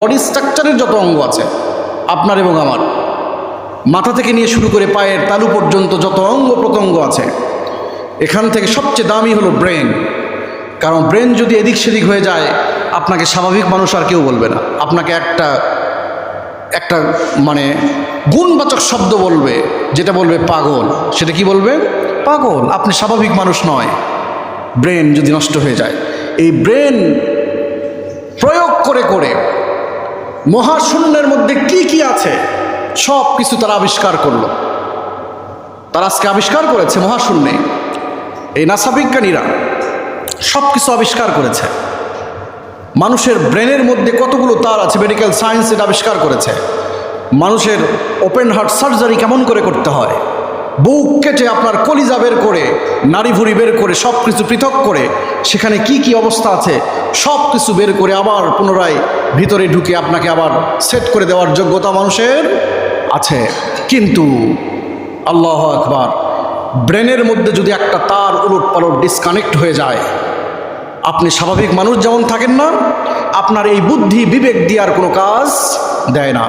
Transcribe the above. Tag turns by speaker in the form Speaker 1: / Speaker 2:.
Speaker 1: Body স্ট্রাকচারের যত অঙ্গ আছে আপনার এবং আমার, মাথা থেকে নিয়ে শুরু করে পায়ের তালু পর্যন্ত যত অঙ্গ প্রত্যঙ্গ আছে, এখান থেকে সবচেয়ে দামি হলো ব্রেন। কারণ ব্রেন যদি এদিক সেদিক হয়ে যায়, আপনাকে স্বাভাবিক মানুষ আর কেউ বলবে না। আপনাকে একটা মানে গুণবাচক শব্দ বলবে, যেটা বলবে পাগল। সেটা কি বলবে? পাগল। আপনি স্বাভাবিক মানুষ নয়, ব্রেন যদি নষ্ট হয়ে যায়। এই ব্রেন প্রয়োগ করে করে মহাশূন্যের মধ্যে কি কি আছে সব কিছু তারা আবিষ্কার করলো। তারা আজকে আবিষ্কার করেছে মহাশূন্যে, এই নাসা বিজ্ঞানীরা সব কিছু আবিষ্কার করেছে। মানুষের ব্রেনের মধ্যে কতগুলো তার আছে, মেডিকেল সায়েন্স এটা আবিষ্কার করেছে। মানুষের ওপেন হার্ট সার্জারি কেমন করে করতে হয়, বুক কেটে আপনার কলিজা বের করে, নাড়ি ভুড়ি বের করে, সব কিছু পৃথক করে সেখানে কি কি অবস্থা আছে সব কিছু বের করে আবার পুনরায় ভিতরে ঢুকে আপনাকে আবার সেট করে দেওয়ার যোগ্যতা মানুষের আছে। কিন্তু আল্লাহ আকবার, ব্রেনের মধ্যে যদি একটা তার উলট পালট ডিসকানেক্ট হয়ে যায়, আপনি স্বাভাবিক মানুষ যেমন থাকেন না, আপনার এই বুদ্ধি বিবেক দিয়ে আর কোনো কাজ দেয় না।